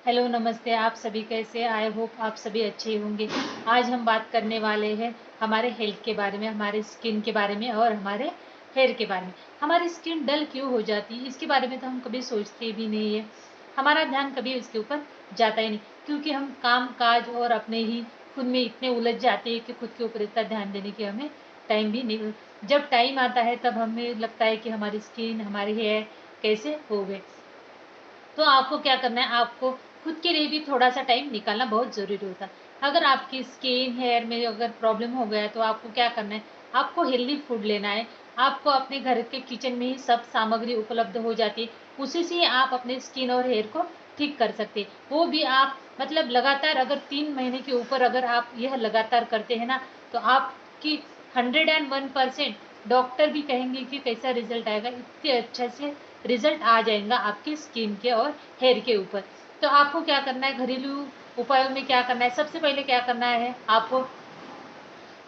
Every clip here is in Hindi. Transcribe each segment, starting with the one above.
हेलो नमस्ते। आप सभी कैसे? आई होप आप सभी अच्छे होंगे। आज हम बात करने वाले हैं हमारे हेल्थ के बारे में, हमारे स्किन के बारे में और हमारे हेयर के बारे में। हमारी स्किन डल क्यों हो जाती है इसके बारे में तो हम कभी सोचते भी नहीं है, हमारा ध्यान कभी उसके ऊपर जाता ही नहीं, क्योंकि हम काम काज और अपने ही खुद में इतने उलझ जाते हैं कि खुद के ऊपर इतना ध्यान देने की हमें टाइम भी नहीं। जब टाइम आता है तब हमें लगता है कि हमारी स्किन, हमारे हेयर कैसे हो गए। तो आपको क्या करना है, आपको खुद के लिए भी थोड़ा सा टाइम निकालना बहुत ज़रूरी होता है। अगर आपकी स्किन हेयर में अगर प्रॉब्लम हो गया है तो आपको क्या करना है, आपको हेल्दी फूड लेना है। आपको अपने घर के किचन में ही सब सामग्री उपलब्ध हो जाती है, उसी से आप अपने स्किन और हेयर को ठीक कर सकते हैं। वो भी आप मतलब लगातार अगर 3 महीने के ऊपर अगर आप यह लगातार करते हैं ना, तो आपकी 101% डॉक्टर भी कहेंगे कि कैसा रिजल्ट आएगा, इतने अच्छे से रिजल्ट आ जाएगा आपकी स्किन के और हेयर के ऊपर। तो आपको क्या करना है, घरेलू उपायों में क्या करना है, सबसे पहले क्या करना है, आपको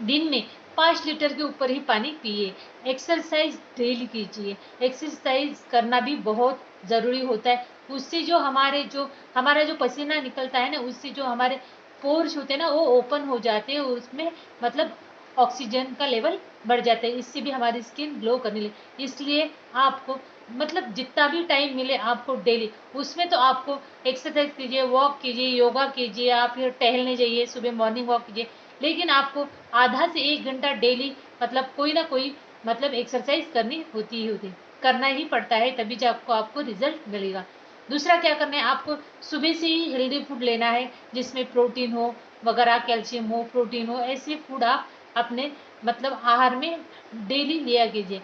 दिन में 5 लीटर के ऊपर ही पानी पिए। एक्सरसाइज डेली कीजिए। एक्सरसाइज करना भी बहुत ज़रूरी होता है। उससे जो हमारा जो पसीना निकलता है ना, उससे जो हमारे पोर्स होते हैं ना, वो ओपन हो जाते हैं, उसमें मतलब ऑक्सीजन का लेवल बढ़ जाता है, इससे भी हमारी स्किन ग्लो करने लगे। इसलिए आपको मतलब जितना भी टाइम मिले आपको डेली, उसमें तो आपको एक्सरसाइज कीजिए, वॉक कीजिए, योगा कीजिए, आप फिर टहलने जाइए, सुबह मॉर्निंग वॉक कीजिए। लेकिन आपको आधा से 1 घंटा डेली मतलब कोई ना कोई मतलब एक्सरसाइज करनी होती ही होती, करना ही पड़ता है, तभी जो आपको रिजल्ट मिलेगा। दूसरा क्या करना है, आपको सुबह से ही हेल्दी फूड लेना है, जिसमें प्रोटीन हो वगैरह, कैल्शियम हो, प्रोटीन हो, ऐसे फूड आप अपने मतलब आहार में डेली लिया कीजिए।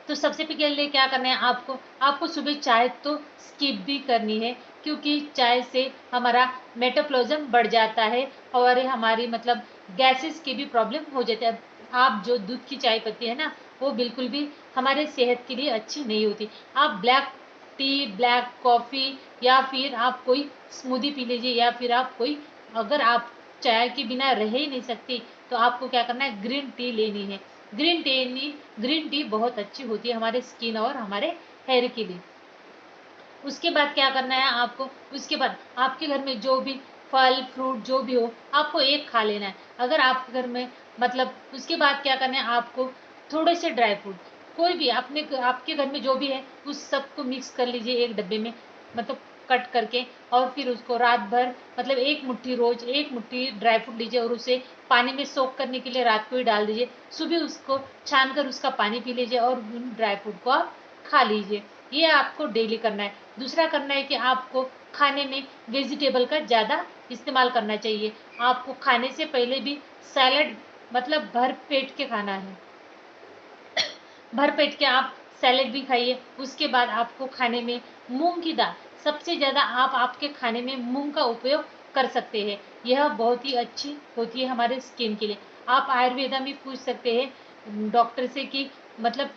तो सबसे पहले क्या करना है, आपको सुबह चाय तो स्किप भी करनी है, क्योंकि चाय से हमारा मेटाबॉलिज्म बढ़ जाता है और हमारी मतलब गैसेस की भी प्रॉब्लम हो जाती है। आप जो दूध की चाय पत्ती है ना, वो बिल्कुल भी हमारे सेहत के लिए अच्छी नहीं होती। आप ब्लैक टी, ब्लैक कॉफ़ी या फिर आप कोई स्मूदी पी लीजिए, या फिर आप कोई, अगर आप चाय के बिना रह ही नहीं सकती तो आपको क्या करना है, ग्रीन टी लेनी है। ग्रीन टी बहुत अच्छी होती है हमारे स्किन और हमारे हेयर के लिए। उसके बाद क्या करना है आपको, उसके बाद आपके घर में जो भी फल फ्रूट जो भी हो, आपको एक खा लेना है। अगर आपके घर में मतलब उसके बाद क्या करना है, आपको थोड़े से ड्राई फ्रूट, कोई भी आपके घर में जो भी है उस सबको मिक्स कर लीजिए एक डब्बे में, मतलब कट करके, और फिर उसको रात भर मतलब एक मुट्ठी, रोज एक मुट्ठी ड्राई फ्रूट लीजिए और उसे पानी में सोख करने के लिए रात को ही डाल दीजिए। सुबह उसको छान कर उसका पानी पी लीजिए और उन ड्राई फ्रूट को आप खा लीजिए। ये आपको डेली करना है। दूसरा करना है कि आपको खाने में वेजिटेबल का ज़्यादा इस्तेमाल करना चाहिए। आपको खाने से पहले भी सैलड मतलब भर पेट के खाना है, भर पेट के आप सैलेड भी खाइए। उसके बाद आपको खाने में मूंग की दाल, सबसे ज़्यादा आप आपके खाने में मूंग का उपयोग कर सकते हैं। यह बहुत ही अच्छी होती है हमारे स्किन के लिए। आप आयुर्वेदा में पूछ सकते हैं डॉक्टर से कि मतलब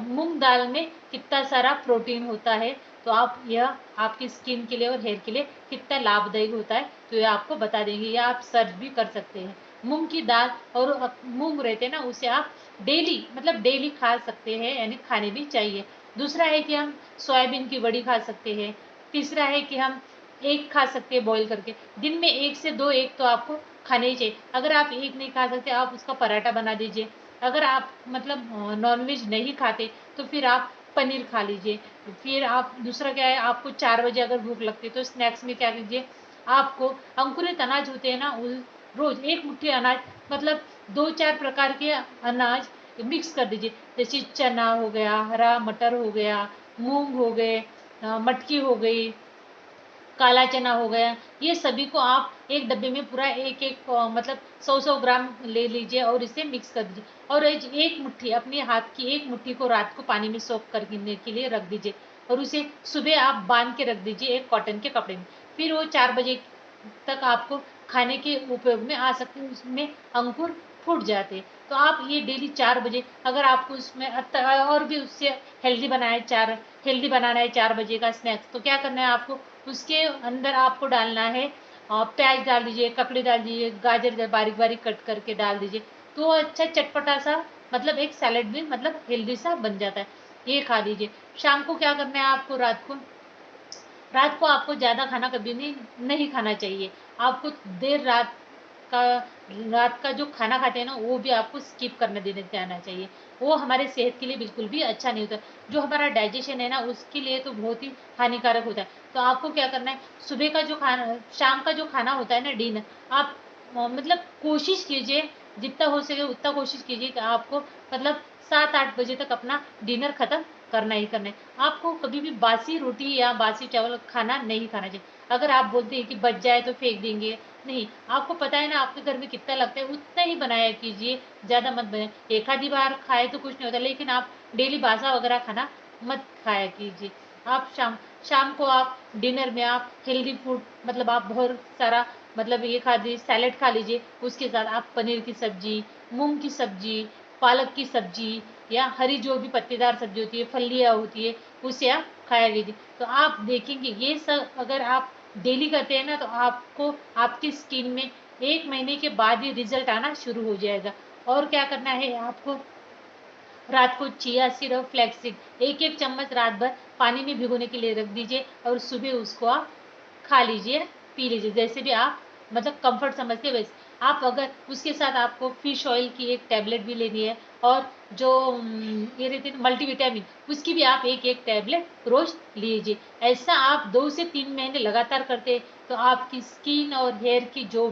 मूंग दाल में कितना सारा प्रोटीन होता है, तो आप यह आपकी स्किन के लिए और हेयर के लिए कितना लाभदायक होता है, तो ये आपको बता देंगे, या आप सर्च भी कर सकते हैं। मूंग की दाल और मूंग रहते हैं ना, उसे आप डेली मतलब डेली खा सकते हैं, यानी खाने भी चाहिए। दूसरा है कि हम सोयाबीन की बड़ी खा सकते हैं। तीसरा है कि हम एग खा सकते हैं बॉईल करके। दिन में 1 से 2 एग तो आपको खाने ही चाहिए। अगर आप एग नहीं खा सकते, आप उसका पराठा बना दीजिए। अगर आप मतलब नॉनवेज नहीं खाते तो फिर आप पनीर खा लीजिए। फिर आप दूसरा क्या है, आपको 4 बजे अगर भूख लगती है तो स्नैक्स में क्या कीजिए, आपको अंकुरित अनाज होते हैं ना, रोज एक मुट्ठी अनाज मतलब 2-4 प्रकार के अनाज मिक्स कर दीजिए। जैसे चना हो गया, हरा मटर हो गया, मूंग हो गए, मटकी हो गई, काला चना हो गया, ये सभी को आप एक डब्बे में पूरा एक एक मतलब 100-100 ग्राम ले लीजिए और इसे मिक्स कर दीजिए। और एक मुट्ठी, अपने हाथ की एक मुट्ठी को रात को पानी में सोख करने के लिए रख दीजिए, और उसे सुबह आप बांध के रख दीजिए एक कॉटन के कपड़े में। फिर वो 4 बजे तक आपको खाने के उपयोग में आ सकते हैं, उसमें अंकुर फूट जाते हैं। तो आप ये डेली 4 बजे, अगर आपको उसमें और भी उससे हेल्दी बनाना है 4 बजे का स्नैक्स, तो क्या करना है आपको, उसके अंदर आपको डालना है प्याज डाल दीजिए, ककड़ी डाल दीजिए, गाजर बारीक बारीक कट करके डाल दीजिए, तो अच्छा चटपटा सा मतलब एक सैलेड भी मतलब हेल्दी सा बन जाता है। ये खा लीजिए। शाम को क्या करना है आपको, रात को रात को आपको ज़्यादा खाना कभी नहीं खाना चाहिए। आपको देर का रात का जो खाना खाते हैं ना, वो भी आपको स्किप करने देने जाना चाहिए। वो हमारे सेहत के लिए बिल्कुल भी अच्छा नहीं होता। जो हमारा डाइजेशन है ना, उसके लिए तो बहुत ही हानिकारक होता है। तो आपको क्या करना है, सुबह का जो खाना, शाम का जो खाना होता है ना, डिनर, आप मतलब कोशिश कीजिए, जितना हो सके उतना कोशिश कीजिए कि आपको मतलब 7-8 बजे तक अपना डिनर खत्म करना ही करना है। आपको कभी भी बासी रोटी या बासी चावल खाना नहीं खाना चाहिए। अगर आप बोलते हैं कि बच जाए तो फेंक देंगे, नहीं, आपको पता है ना आपके घर में कितना लगता है, उतना ही बनाया कीजिए, ज़्यादा मत बनाए। एक आधी बार खाए तो कुछ नहीं होता, लेकिन आप डेली बासा वगैरह खाना मत खाया कीजिए। आप शाम शाम को आप डिनर में आप हेल्दी फूड, मतलब आप बहुत सारा, मतलब ये खा लीजिए, सैलेड खा लीजिए, उसके साथ आप पनीर की सब्जी, मूंग की सब्जी, पालक की सब्जी, या हरी जो भी पत्तेदार सब्जी होती है, फलियाँ होती है, उसे आप खाया कीजिए। तो आप देखेंगे ये सब अगर आप डेली करते हैं ना, तो आपको आपकी स्किन में 1 महीने के बाद ही रिजल्ट आना शुरू हो जाएगा। और क्या करना है आपको, रात को चिया सीड और फ्लैक्स सीड 1-1 चम्मच रात भर पानी में भिगोने के लिए रख दीजिए, और सुबह उसको आप खा लीजिए, पी लीजिए, जैसे भी आप मतलब कंफर्ट समझते हैं वैसे। आप अगर उसके साथ आपको फिश ऑयल की एक टैबलेट भी लेनी है, और जो ये रहती है मल्टीविटामिन, उसकी भी आप 1-1 टैबलेट रोज लीजिए। ऐसा आप 2 से 3 महीने लगातार करते हैं, तो आपकी स्किन और हेयर की जो